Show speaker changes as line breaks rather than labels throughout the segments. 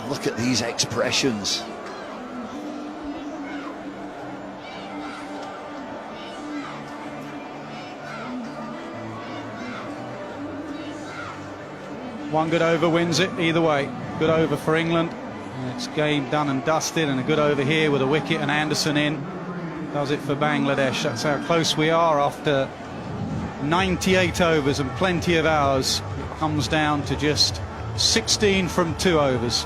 Look at these expressions.
One good over wins it either way. Good over for England. And it's game done and dusted, and a good over here with a wicket and Anderson in. Does it for Bangladesh. That's how close we are after 98 overs and plenty of hours. It comes down to just 16 from 2 overs.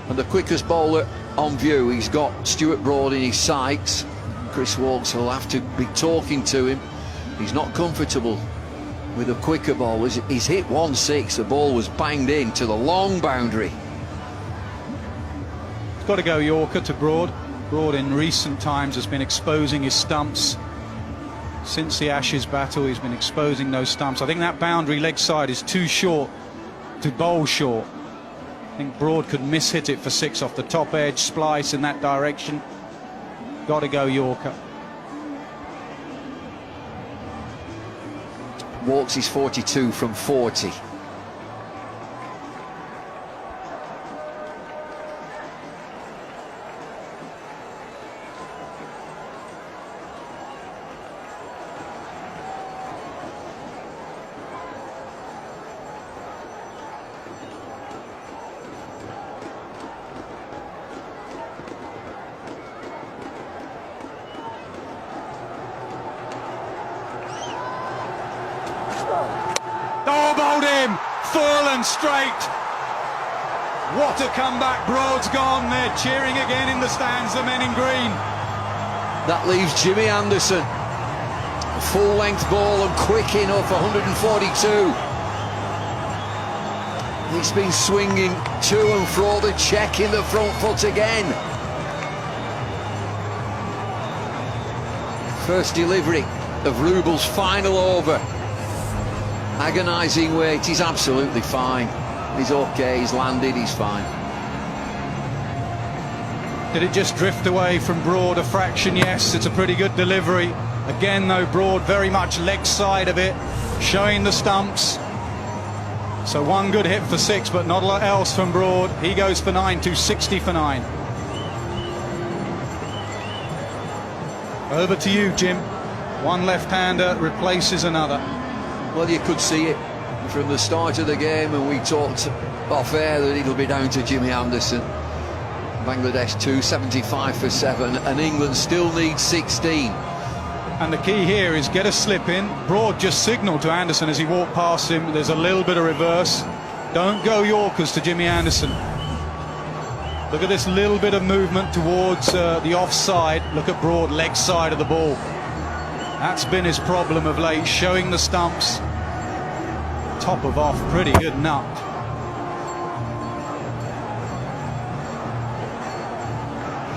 And the quickest bowler on view, he's got Stuart Broad in his sights. Chris Woakes will have to be talking to him. He's not comfortable with a quicker ball. He's hit 1-6. The ball was banged in to the long boundary.
It's got to go Yorker to Broad. Broad in recent times has been exposing his stumps. Since the Ashes battle, he's been exposing those stumps. I think that boundary leg side is too short to bowl short. I think Broad could miss-hit it for 6 off the top edge, splice in that direction. Got to go Yorker.
Woakes is 42 from 40.
Oh, bowled him! Full and straight! What a comeback. Broad's gone. They're cheering again in the stands, the men in green.
That leaves Jimmy Anderson. A full-length ball and quick enough, 142. He's been swinging to and fro, the check in the front foot again. First delivery of Rubel's final over. Agonising weight, he's absolutely fine. He's okay, he's landed, he's fine.
Did it just drift away from Broad a fraction? Yes, it's a pretty good delivery. Again though, Broad very much leg side of it, showing the stumps. So one good hit for 6, but not a lot else from Broad. He goes for 9, 260 for 9. Over to you, Jim. One left-hander replaces another.
Well, you could see it from the start of the game, and we talked off air that it'll be down to Jimmy Anderson. Bangladesh 275 for 7, and England still needs 16.
And the key here is get a slip in. Broad just signalled to Anderson as he walked past him. There's a little bit of reverse. Don't go Yorkers to Jimmy Anderson. Look at this little bit of movement towards the offside. Look at Broad, leg side of the ball. That's been his problem of late, showing the stumps. Top of off, pretty good nut.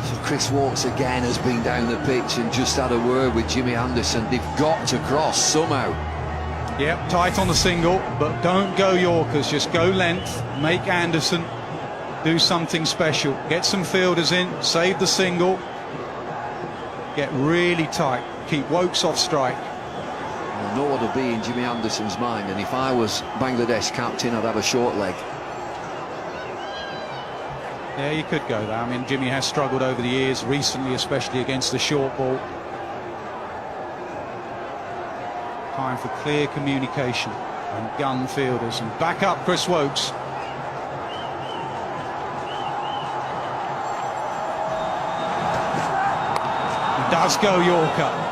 So Chris Woakes again has been down the pitch and just had a word with Jimmy Anderson. They've got to cross somehow.
Yep, tight on the single, but don't go Yorkers, just go length, make Anderson do something special. Get some fielders in, save the single, get really tight. Keep Woakes off strike.
I know what'll be in Jimmy Anderson's mind, and if I was Bangladesh captain, I'd have a short leg.
Yeah, you could go there. I mean, Jimmy has struggled over the years, recently especially against the short ball. Time for clear communication and gun fielders. And back up Chris Woakes. He does go Yorker.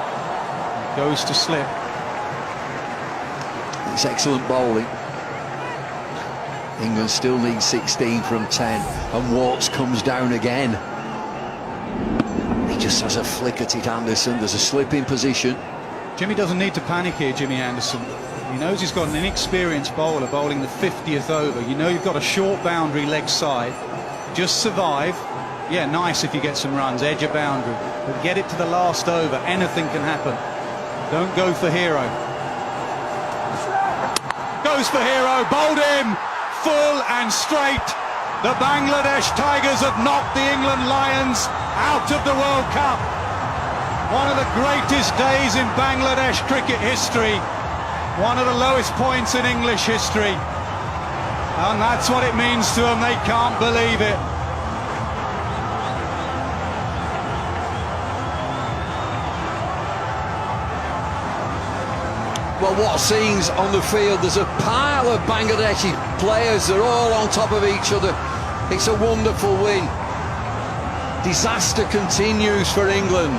Goes to slip.
It's excellent bowling. England still needs 16 from 10, and Woakes comes down again. He just has a flick at it, Anderson. There's a slip in position.
Jimmy doesn't need to panic here, Jimmy Anderson. He knows he's got an inexperienced bowler bowling the 50th over. You know you've got a short boundary leg side. Just survive. Yeah, nice if you get some runs, edge a boundary. But get it to the last over. Anything can happen. Don't go for hero. Goes for hero, bowled him, full and straight. The Bangladesh Tigers have knocked the England Lions out of the World Cup. One of the greatest days in Bangladesh cricket history. One of the lowest points in English history. And that's what it means to them. They can't believe it.
Well, what scenes on the field. There's a pile of Bangladeshi players. They're all on top of each other. It's a wonderful win. Disaster continues for England.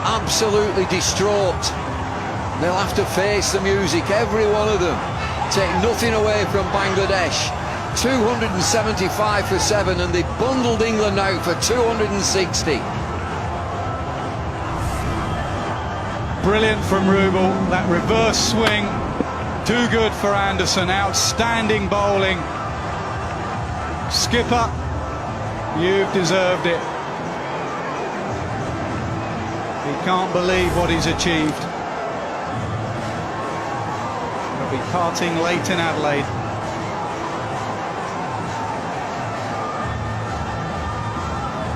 Absolutely distraught. They'll have to face the music, every one of them. Take nothing away from Bangladesh. 275 for 7, and they bundled England out for 260.
Brilliant from Rubel, that reverse swing, too good for Anderson, outstanding bowling. Skipper, you've deserved it. He can't believe what he's achieved. He'll be parting late in Adelaide.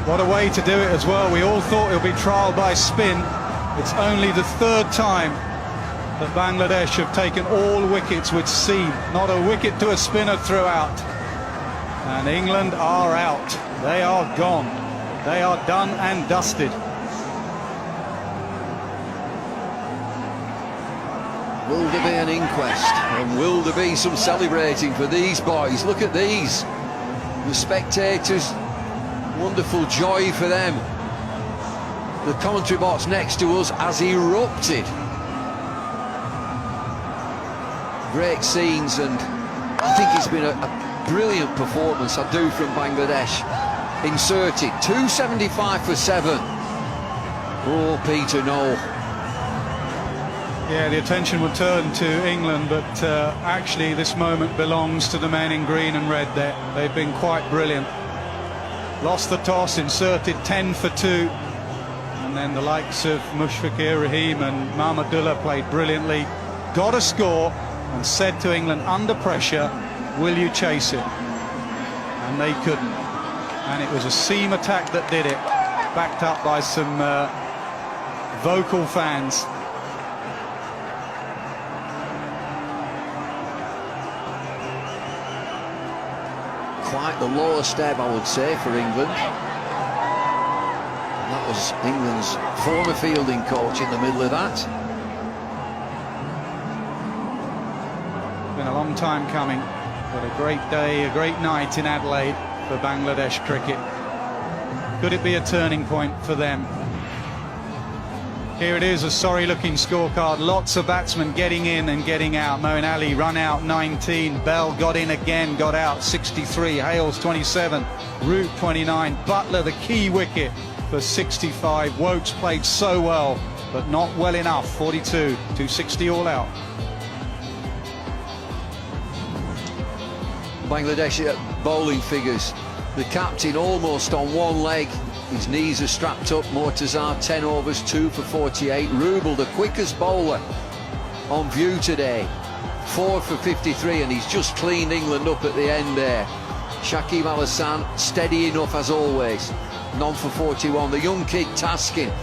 What a way to do it as well. We all thought he'll be trialled by spin. It's only the third time that Bangladesh have taken all wickets with seam. Not a wicket to a spinner throughout. And England are out. They are gone. They are done and dusted.
Will there be an inquest? And will there be some celebrating for these boys? Look at these. The spectators, wonderful joy for them. The commentary box next to us has erupted. Great scenes, and I think it's been a brilliant performance, I do, from Bangladesh. Inserted 275 for 7. Oh, Peter, no.
Yeah, the attention would turn to England, but actually this moment belongs to the men in green and red there. They've been quite brilliant. Lost the toss, inserted 10 for 2. And then the likes of Mushfiqur Rahim and Mahmudullah played brilliantly, got a score, and said to England under pressure, will you chase it? And they couldn't. And it was a seam attack that did it, backed up by some vocal fans.
Quite the lowest ebb, I would say, for England. That was England's former fielding coach in the middle of that.
Been a long time coming, but a great day, a great night in Adelaide for Bangladesh cricket. Could it be a turning point for them? Here it is, a sorry-looking scorecard. Lots of batsmen getting in and getting out. Moeen Ali run out 19. Bell got in again, got out 63. Hales 27. Root 29. Buttler, the key wicket, for 65. Wokes played so well, but not well enough. 42. 260 all out.
Bangladesh bowling figures. The captain almost on one leg. His knees are strapped up. Mortazar 10 overs, 2 for 48. Rubel, the quickest bowler on view today, 4 for 53, and he's just cleaned England up at the end there. Shakib Al Hassan, steady enough as always, none for 41. The young kid Taskin